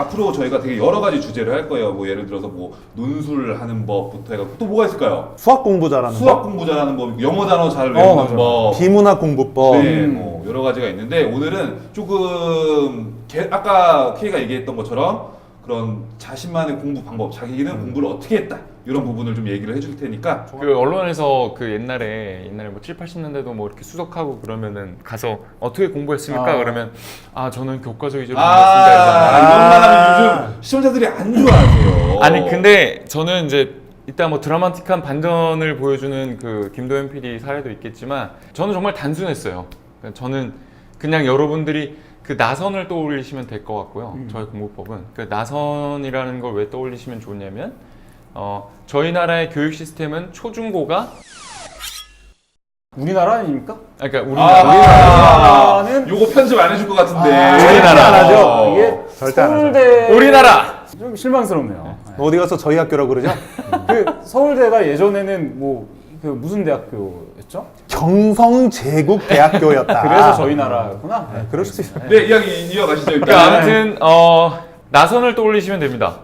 앞으로 저희가 되게 여러 가지 주제를 할 거예요. 뭐 예를 들어서 뭐 논술하는 법부터 해가지고 또 뭐가 있을까요? 수학 공부 잘하는 수학 법, 공부 잘하는 법, 영어 단어 잘 외우는 법, 비문학 공부법. 네, 뭐 여러 가지가 있는데 오늘은 조금 아까 K가 얘기했던 것처럼 그런 자신만의 공부 방법, 자기는 공부를 어떻게 했다 이런 부분을 좀 얘기를 해줄 테니까. 그 언론에서 그 옛날에 뭐 7, 80년대도 뭐 이렇게 수석하고 그러면은 가서 어떻게 공부했습니까? 그러면 저는 교과서 위주로 공부했습니다. 이런 말 하면 요즘 시청자들이 안 좋아하세요. 아니 근데 저는 이제 이따 뭐 드라마틱한 반전을 보여주는 그 김도현 PD 사례도 있겠지만 저는 정말 단순했어요. 저는 그냥 여러분들이 그 나선을 떠올리시면 될 것 같고요. 저희 공부법은 그 나선이라는 걸 왜 떠올리시면 좋냐면 저희 나라의 교육 시스템은 초중고가 우리나라 아닙니까? 그러니까 우리나라는 요거 편집 안 해줄 것 같은데. 우리나라. 안 하죠. 이게 절대 안 하죠. 서울대 우리나라. 좀 실망스럽네요. 어디 가서 저희 학교라고 그러죠? 그 서울대가 예전에는 뭐 그 무슨 대학교였죠? 경성제국대학교였다. 그래서 저희 나라구나. 네, 그럴 수도 있어요. 네, 이야기 이어가시죠. 일단. 그러니까 아무튼 나선을 떠올리시면 됩니다.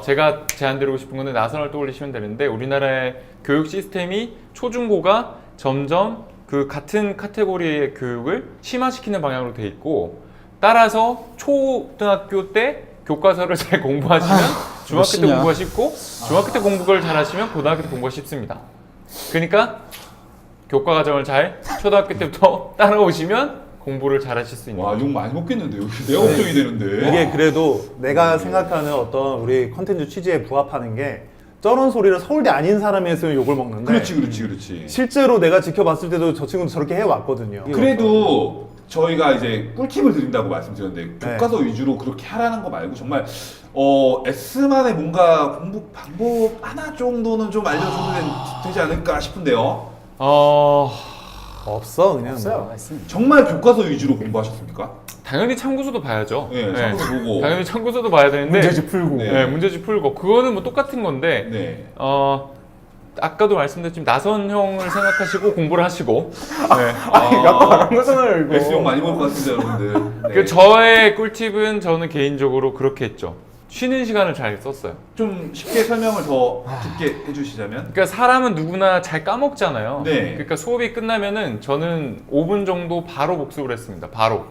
제가 제안드리고 싶은 거는 나선을 떠올리시면 되는데 우리나라의 교육 시스템이 초중고가 점점 그 같은 카테고리의 교육을 심화시키는 방향으로 돼 있고 따라서 초등학교 때 교과서를 잘 공부하시면 중학교 때 공부가 쉽고 중학교 때 공부를 잘 하시면 고등학교 때 공부가 쉽습니다. 그러니까 교과 과정을 잘 초등학교 때부터 따라오시면 공부를 잘 하실 수 있는 와, 거죠. 욕 많이 먹겠는데요. 내가 걱정이 되는데. 이게 그래도 내가 생각하는 어떤 우리 컨텐츠 취지에 부합하는 게 저런 소리를 서울대 아닌 사람이 했으면 욕을 먹는데 그렇지. 실제로 내가 지켜봤을 때도 저 친구도 저렇게 해왔거든요. 그래도 저희가 이제 꿀팁을 드린다고 말씀드렸는데 네. 교과서 위주로 그렇게 하라는 거 말고 정말 S만의 뭔가 공부 방법 하나 정도는 좀 알려줘도 되지 않을까 싶은데요. 없어 그냥 없어요. 정말 교과서 위주로 공부하셨습니까? 당연히 참고서도 봐야죠. 네, 참고서 보고. 당연히 참고서도 봐야 되는데 문제집 풀고. 네. 문제집 풀고 그거는 뭐 똑같은 건데 네. 아까도 말씀드렸지만 나선형을 생각하시고 공부를 하시고 약간 그런 거잖아요 이거. S용 많이 먹을 것 같은데 여러분들. 네. 그 저의 꿀팁은 저는 개인적으로 그렇게 했죠. 쉬는 시간을 잘 썼어요. 좀 쉽게 설명을 더 깊게 해주시자면. 그러니까 사람은 누구나 잘 까먹잖아요. 네. 그러니까 수업이 끝나면은 저는 5분 정도 바로 복습을 했습니다. 바로.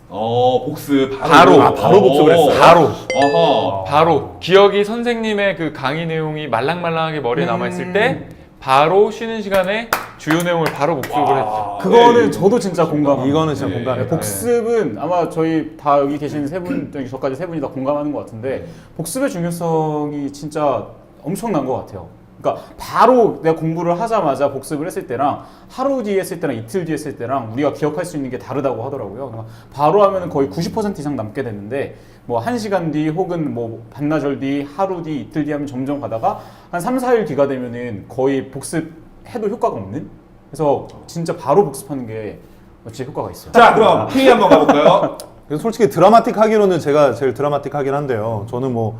복습 바로. 바로 복습을 했어요? 바로. 어허. 바로. 기억이 선생님의 그 강의 내용이 말랑말랑하게 머리에 남아있을 때 바로 쉬는 시간에 주요 내용을 바로 복습을 했죠. 그거는 네. 저도 진짜 공감합니다. 이거는 진짜 네. 공감해요. 복습은 아마 저희 다 여기 계신 세 분, 저까지 세 분이 다 공감하는 것 같은데 복습의 중요성이 진짜 엄청난 것 같아요. 그러니까 바로 내가 공부를 하자마자 복습을 했을 때랑 하루 뒤에 했을 때랑 이틀 뒤에 했을 때랑 우리가 기억할 수 있는 게 다르다고 하더라고요. 그러니까 바로 하면 거의 90% 이상 남게 되는데 뭐 1시간 뒤 혹은 뭐 반나절 뒤, 하루 뒤, 이틀 뒤 하면 점점 가다가 한 3, 4일 뒤가 되면은 거의 복습해도 효과가 없는? 그래서 진짜 바로 복습하는 게 진짜 효과가 있어요. 자, 그럼 K 한번 가볼까요? 그래서 솔직히 드라마틱하기로는 제가 제일 드라마틱하긴 한데요. 저는 뭐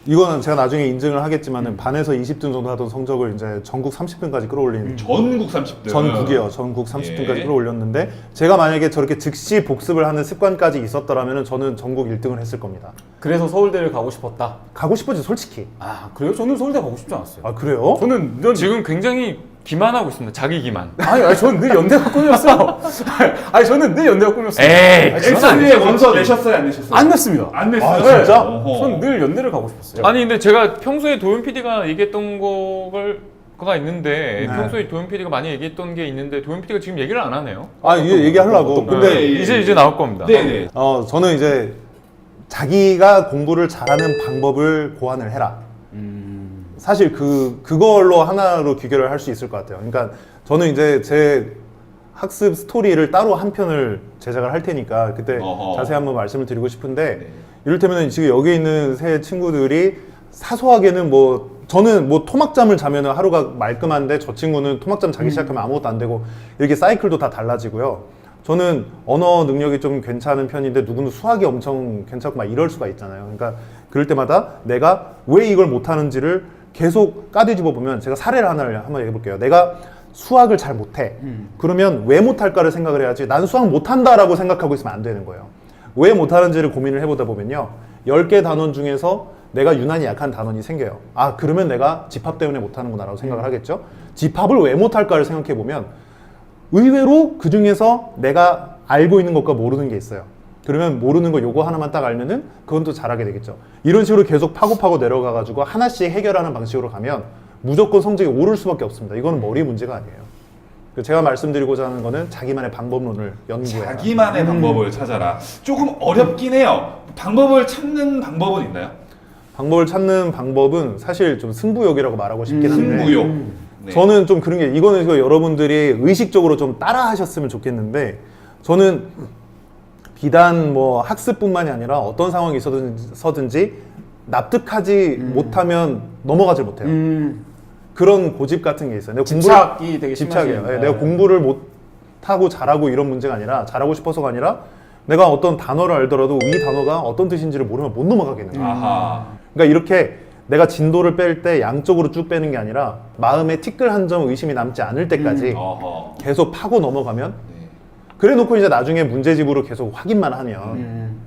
이거는 제가 나중에 인증을 하겠지만은 반에서 20등 정도 하던 성적을 이제 전국 30등까지 끌어올린 전국 30등. 전국이요. 전국 30등까지 예. 끌어올렸는데 제가 만약에 저렇게 즉시 복습을 하는 습관까지 있었더라면 저는 전국 1등을 했을 겁니다. 그래서 서울대를 가고 싶었다. 가고 싶었지 솔직히. 아 그래요? 저는 서울대 가고 싶지 않았어요. 아 그래요? 저는 지금 굉장히 기만하고 있습니다. 자기 기만. 아니 저는 늘 연대가 꿈이었어요. 아니 저는 늘 연대가 꿈이었어요. 에이, 아니, 그건 S에 원서 내셨어요, 안 내셨어요? 안 냈습니다. 안 냈어요. 아, 진짜? 어허. 저는 늘 연대를 가고 싶었어요. 아니 근데 제가 평소에 도현 PD가 얘기했던 거가 있는데 네. 평소에 도현 PD가 많이 얘기했던 게 있는데 도현 PD가 지금 얘기를 안 하네요. 아 이게 얘기하려고. 근데 예, 예. 이제 나올 겁니다. 네네. 저는 이제 자기가 공부를 잘하는 방법을 고안을 해라. 사실 그걸로 하나로 귀결을 할 수 있을 것 같아요. 그러니까 저는 이제 제 학습 스토리를 따로 한 편을 제작을 할 테니까 그때 어허. 자세히 한번 말씀을 드리고 싶은데 네. 이를테면 지금 여기 있는 세 친구들이 사소하게는 뭐 저는 뭐 토막잠을 자면 하루가 말끔한데 저 친구는 토막잠 자기 시작하면 아무것도 안 되고 이렇게 사이클도 다 달라지고요. 저는 언어 능력이 좀 괜찮은 편인데 누구는 수학이 엄청 괜찮고 막 이럴 수가 있잖아요. 그러니까 그럴 때마다 내가 왜 이걸 못하는지를 계속 까뒤집어 보면 제가 사례를 하나를 한번 얘기해 볼게요. 내가 수학을 잘 못해. 그러면 왜 못할까를 생각을 해야지 난 수학 못한다라고 생각하고 있으면 안 되는 거예요. 왜 못하는지를 고민을 해보다 보면요. 10개 단원 중에서 내가 유난히 약한 단원이 생겨요. 아, 그러면 내가 집합 때문에 못하는구나 라고 생각을 하겠죠. 집합을 왜 못할까를 생각해보면 의외로 그 중에서 내가 알고 있는 것과 모르는 게 있어요. 그러면 모르는 거 요거 하나만 딱 알면은 그건 또 잘하게 되겠죠. 이런 식으로 계속 파고 내려가가지고 하나씩 해결하는 방식으로 가면 무조건 성적이 오를 수밖에 없습니다. 이거는 머리 문제가 아니에요. 제가 말씀드리고자 하는 거는 자기만의 방법론을 연구해라. 자기만의 방법을 찾아라. 조금 어렵긴 해요. 방법을 찾는 방법은 있나요? 방법을 찾는 방법은 사실 좀 승부욕이라고 말하고 싶긴 한데 승부욕. 네. 저는 좀 그런 게 이거는 여러분들이 의식적으로 좀 따라 하셨으면 좋겠는데 저는 비단 뭐 학습뿐만이 아니라 어떤 상황이 있어든지 납득하지 못하면 넘어가질 못해요. 그런 고집 같은 게 있어요. 내가 집착이 되게 집착이에요. 심하시네요. 내가 공부를 못하고 잘하고 이런 문제가 아니라 잘하고 싶어서가 아니라 내가 어떤 단어를 알더라도 이 단어가 어떤 뜻인지를 모르면 못 넘어가겠는 거예요. 아하. 그러니까 이렇게 내가 진도를 뺄 때 양쪽으로 쭉 빼는 게 아니라 마음에 티끌 한 점 의심이 남지 않을 때까지 어허. 계속 파고 넘어가면 네. 그래 놓고 이제 나중에 문제집으로 계속 확인만 하면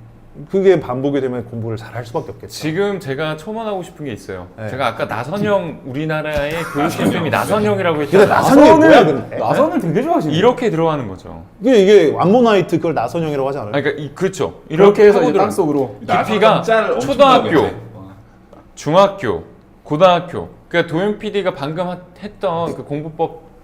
그게 반복이 되면 공부를 잘 할 수밖에 없겠죠. 지금 제가 첨언하고 싶은 게 있어요. 네. 제가 아까 나선형 우리나라의 교육 시스템이 나선형이라고 근데 했잖아요. 나선형이 뭐야 근데? 나선을 되게 좋아하시네. 이렇게 들어가는 거죠. 이게 암모나이트 그걸 나선형이라고 하지 않아요? 아니, 그러니까 그렇죠. 이렇게 해서 이제 파고들어요. 땅속으로. 깊이가 짤 엄청 초등학교, 나오겠네. 중학교, 고등학교. 그러니까 도영 PD가 방금 했던 그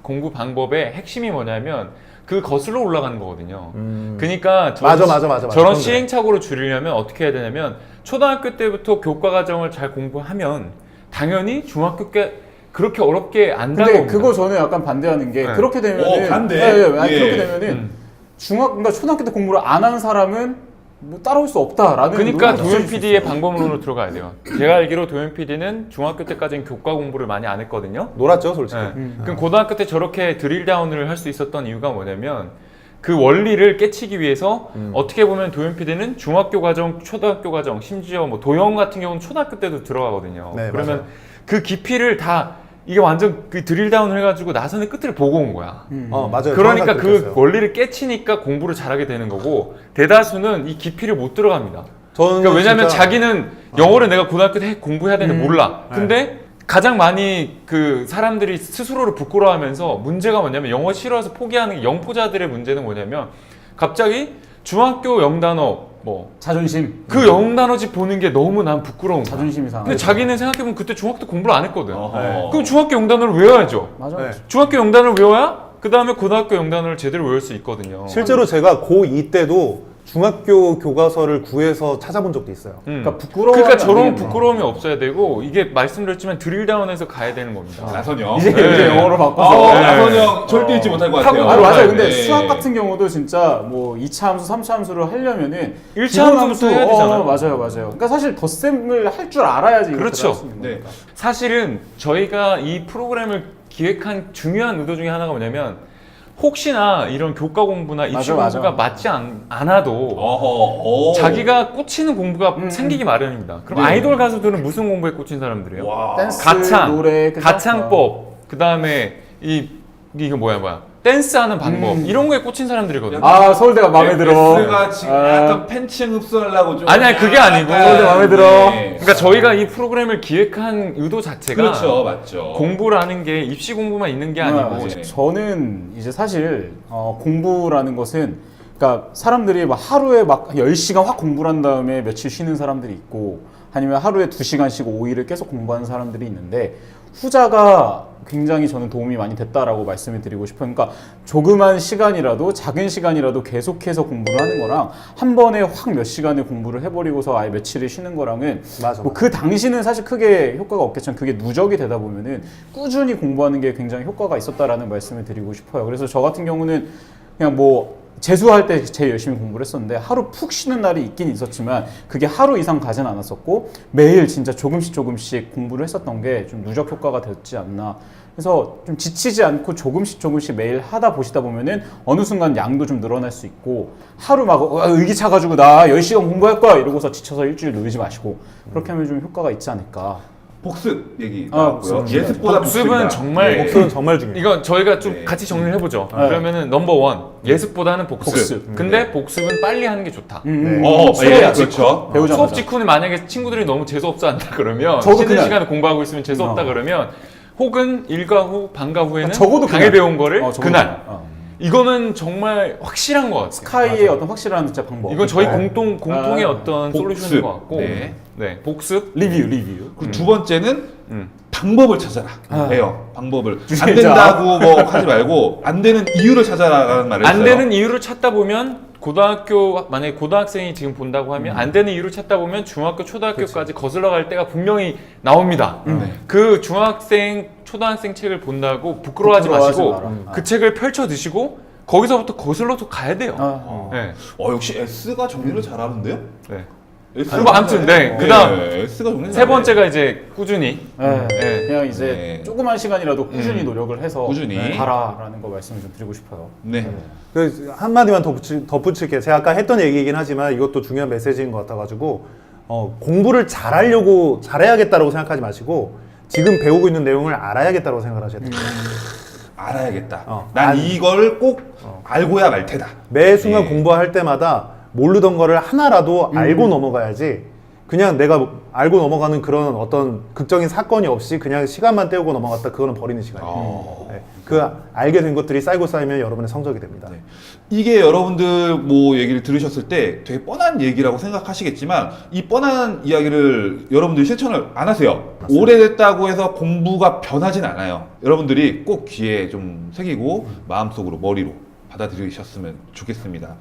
공부 방법의 핵심이 뭐냐면 그 거슬러 올라가는 거거든요. 그러니까 맞아. 저런 시행착오를 줄이려면 어떻게 해야 되냐면 초등학교 때부터 교과 과정을 잘 공부하면 당연히 중학교 때 그렇게 어렵게 안 근데 다가옵니다. 그거 저는 약간 반대하는 게 네. 그렇게 되면은 반대? 아니, 예. 그렇게 되면은 그러니까 초등학교 때 공부를 안 한 사람은 뭐 따라올 수 없다라는. 그러니까 논리가 도현 있을 수 PD의 있어요. 방법론으로 들어가야 돼요. 제가 알기로 도현 PD는 중학교 때까지는 교과 공부를 많이 안 했거든요. 놀았죠 솔직히. 네. 그럼 고등학교 때 저렇게 드릴다운을 할 수 있었던 이유가 뭐냐면 그 원리를 깨치기 위해서 어떻게 보면 도현 PD는 중학교 과정, 초등학교 과정, 심지어 뭐 도형 같은 경우는 초등학교 때도 들어가거든요. 네, 그러면 맞아요. 그 깊이를 다 이게 완전 그 드릴다운을 해가지고 나선의 끝을 보고 온 거야. 맞아요. 그러니까 정확하게 그 느꼈어요. 원리를 깨치니까 공부를 잘하게 되는 거고 대다수는 이 깊이를 못 들어갑니다. 저는 그러니까 왜냐면 진짜 자기는 영어를 내가 고등학교 때 공부해야 되는데 몰라. 근데 가장 많이 그 사람들이 스스로를 부끄러워하면서 문제가 뭐냐면 영어 싫어서 포기하는 게 영포자들의 문제는 뭐냐면 갑자기 중학교 영단어 뭐 자존심. 그 영단어집 보는 게 너무 난 부끄러운 거야. 자존심이 상하. 근데 자기는 생각해보면 그때 중학교 때 공부를 안 했거든. 어허. 그럼 중학교 영단어를 외워야죠. 맞아. 네. 중학교 영단어를 외워야 그 다음에 고등학교 영단어를 제대로 외울 수 있거든요. 실제로 제가 고2 때도 중학교 교과서를 구해서 찾아본 적도 있어요. 그러니까 부끄러워. 그러니까 저런 부끄러움이 없어야 되고 이게 말씀드렸지만 드릴다운에서 가야 되는 겁니다. 나선형. 이제 네. 이제 영어로 바꿔서. 나선형 절대 잊지 못할 것 같아요. 아니 맞아요. 근데 네. 수학 같은 경우도 진짜 뭐 2차 함수, 3차 함수를 하려면은 1차 기본 함수부터 해야 되잖아요. 맞아요. 그러니까 사실 덧셈을 할 줄 알아야지. 그렇죠. 할수 있는 네. 거니까. 사실은 저희가 이 프로그램을 기획한 중요한 의도 중에 하나가 뭐냐면 혹시나 이런 교과 공부나 입시 맞아. 공부가 맞지 않아도 어허. 자기가 꽂히는 공부가 생기기 마련입니다. 그럼 네. 아이돌 가수들은 무슨 공부에 꽂힌 사람들이에요? 와. 댄스, 가창, 노래, 그죠? 가창법, 그 다음에 이거 뭐야? 댄스하는 방법 이런 거에 꽂힌 사람들이거든요. 아 서울대가 마음에 들어. S가 지금 아. 약간 팬층 흡수하려고 좀. 아니, 그게 아니고. 서울대 마음에 들어. 그러니까 저희가 이 프로그램을 기획한 의도 자체가 그렇죠, 맞죠. 공부라는 게 입시 공부만 있는 게 아니고 네. 저는 이제 사실 공부라는 것은 그러니까 사람들이 막 하루에 막 10시간 확 공부를 한 다음에 며칠 쉬는 사람들이 있고 아니면 하루에 2시간씩 5일을 계속 공부하는 사람들이 있는데 후자가 굉장히 저는 도움이 많이 됐다라고 말씀을 드리고 싶어요. 그러니까 조그만 시간이라도 작은 시간이라도 계속해서 공부를 하는 거랑 한 번에 확 몇 시간을 공부를 해버리고서 아예 며칠을 쉬는 거랑은 맞아. 뭐 그 당시는 사실 크게 효과가 없겠지만 그게 누적이 되다 보면은 꾸준히 공부하는 게 굉장히 효과가 있었다라는 말씀을 드리고 싶어요. 그래서 저 같은 경우는 그냥 뭐 재수할 때 제일 열심히 공부를 했었는데 하루 푹 쉬는 날이 있긴 있었지만 그게 하루 이상 가진 않았었고 매일 진짜 조금씩 공부를 했었던 게 좀 누적 효과가 됐지 않나. 그래서 좀 지치지 않고 조금씩 매일 하다 보시다 보면은 어느 순간 양도 좀 늘어날 수 있고 하루 막 의기차가지고 나 10시간 공부할 거야 이러고서 지쳐서 일주일 놀지 마시고 그렇게 하면 좀 효과가 있지 않을까. 복습 얘기 나왔고요. 복습. 예습보다 복습은 복습이다. 정말 네. 복습은 정말 중요해요. 이건 저희가 좀 네. 같이 정리를 해보죠. 네. 그러면은 넘버 원 예습보다는 복습. 복습. 근데 복습은 빨리 하는 게 좋다. 네. 예, 그렇죠. 배우자마자. 수업 직후는 만약에 친구들이 너무 재수 없어 한다 그러면 저도 쉬는 그냥- 시간에 공부하고 있으면 재수 없다 그러면 혹은 일과 후 방과 후에는 적어도 강의 그날. 배운 거를 적어도 그날. 그날. 이거는 정말 확실한 것 같아요. 스카이의 어떤 확실한 진짜 방법. 이건 저희 네. 공통의 어떤 복습. 솔루션인 것 같고, 네. 네, 복습. 리뷰. 그리고 두 번째는 음. 방법을 찾아라. 아. 예요. 방법을 안 진짜. 된다고 뭐 하지 말고 안 되는 이유를 찾아라라는 말을 안 했어요. 되는 이유를 찾다 보면 만약에 고등학생이 지금 본다고 하면 안 되는 이유를 찾다 보면 중학교, 초등학교까지 거슬러 갈 때가 분명히 나옵니다. 네. 그 중학생, 초등학생 책을 본다고 부끄러워하지 마시고 마라. 그 책을 펼쳐 드시고 거기서부터 거슬러서 가야 돼요. 아. 네. 역시 S가 정리를 잘하는데요. 네. S가 뭐 아무튼 네. 그다음 S가 정리 세 번째가 이제 꾸준히. 네. 네. 그냥 이제 네. 조그만 시간이라도 꾸준히 노력을 해서 꾸준히. 가라라는 거 말씀을 좀 드리고 싶어요. 네. 그 한마디만 덧붙일게요. 제가 아까 했던 얘기이긴 하지만 이것도 중요한 메시지인 것 같아가지고 공부를 잘해야겠다라고 생각하지 마시고 지금 배우고 있는 내용을 알아야겠다고 생각하셔야 돼요. 알아야겠다. 난 이걸 꼭 알고야 말 테다. 매 순간 예. 공부할 때마다 모르던 거를 하나라도 알고 넘어가야지 그냥 내가 알고 넘어가는 그런 어떤 극적인 사건이 없이 그냥 시간만 때우고 넘어갔다 그거는 버리는 시간이에요. 네. 그 알게 된 것들이 쌓이고 쌓이면 여러분의 성적이 됩니다. 네. 이게 여러분들 뭐 얘기를 들으셨을 때 되게 뻔한 얘기라고 생각하시겠지만 이 뻔한 이야기를 여러분들이 실천을 안 하세요. 오래됐다고 해서 공부가 변하진 않아요. 여러분들이 꼭 귀에 좀 새기고 마음속으로 머리로 받아들이셨으면 좋겠습니다.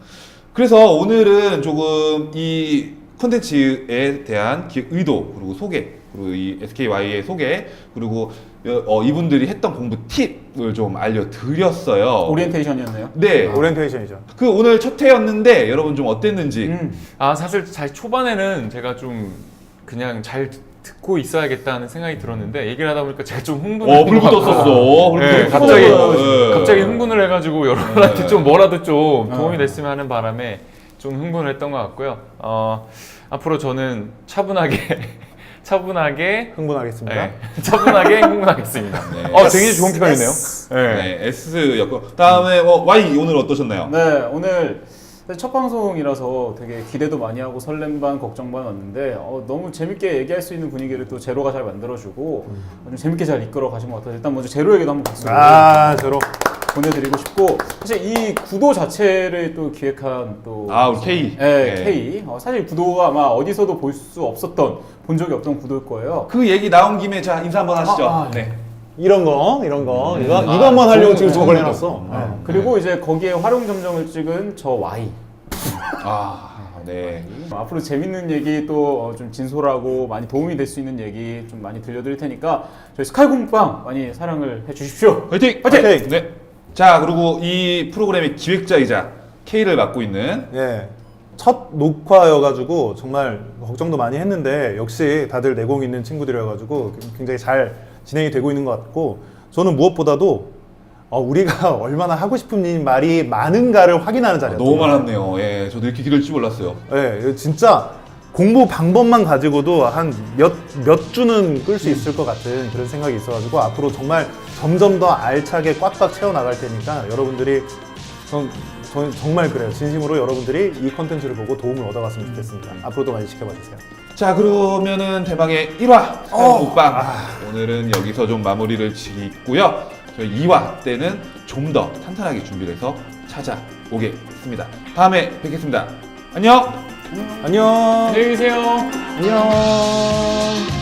그래서 오늘은 조금 이 콘텐츠에 대한 의도 그리고 소개 그리고 이 SKY의 소개 그리고 이분들이 했던 공부 팁을 좀 알려드렸어요. 오리엔테이션이었네요. 네. 오리엔테이션이죠. 그 오늘 첫 회였는데 여러분 좀 어땠는지. 아 사실 잘 초반에는 제가 좀 그냥 잘 듣고 있어야겠다는 생각이 들었는데 얘기를 하다 보니까 제가 좀 흥분을 불 붙었었어. 네, 불 갑자기 붙었어요. 갑자기 흥분을 해가지고 여러분한테 좀 뭐라도 좀 네. 도움이 됐으면 하는 바람에 좀 흥분을 했던 것 같고요. 앞으로 저는 차분하게 흥분하겠습니다. 네, 차분하게 흥분하겠습니다. 네. 되게 좋은 표현이네요. 네. 네, S였고 다음에 Y 오늘 어떠셨나요? 네, 오늘 첫 방송이라서 되게 기대도 많이 하고 설렘 반 걱정 반 왔는데 너무 재밌게 얘기할 수 있는 분위기를 또 제로가 잘 만들어주고 좀 재밌게 잘 이끌어 가신 것 같아서 일단 먼저 제로에게도 한번 박수 저로 보내드리고 싶고 사실 이 구도 자체를 또 기획한 또 우리 K. 네, 네. K. 사실 구도가 아마 어디서도 볼 수 없었던 본 적이 없던 구도일 거예요. 그 얘기 나온 김에 자 인사 한번 하시죠. 네. 이거 한번 하려고 지금 저걸 해놨어. 그리고 이제 거기에 활용 점정을 찍은 저 Y. 네. 앞으로 재밌는 얘기 또 좀 진솔하고 많이 도움이 될 수 있는 얘기 좀 많이 들려드릴 테니까 저희 스카이 공부방 많이 사랑을 해주십시오. 화이팅! 화이팅! 네. 자 그리고 이 프로그램의 기획자이자 K를 맡고 있는 예. 첫 녹화여가지고 정말 걱정도 많이 했는데 역시 다들 내공 있는 친구들이어가지고 굉장히 잘 진행이 되고 있는 것 같고 저는 무엇보다도 우리가 얼마나 하고 싶은 말이 많은가를 확인하는 자리였어요. 너무 많았네요. 예, 저도 이렇게 길을 줄 몰랐어요. 예, 진짜 공부 방법만 가지고도 한 몇 주는 끌 수 있을 것 같은 그런 생각이 있어가지고 앞으로 정말 점점 더 알차게 꽉꽉 채워나갈 테니까 여러분들이 정말 그래요. 진심으로 여러분들이 이 컨텐츠를 보고 도움을 얻어갔으면 좋겠습니다. 앞으로도 많이 지켜봐 주세요. 자 그러면은 대망의 1화 먹방 오늘은 여기서 좀 마무리를 짓고요. 저희 2화 때는 좀 더 탄탄하게 준비를 해서 찾아오겠습니다. 다음에 뵙겠습니다. 안녕. 안녕. 안녕히 계세요. 안녕.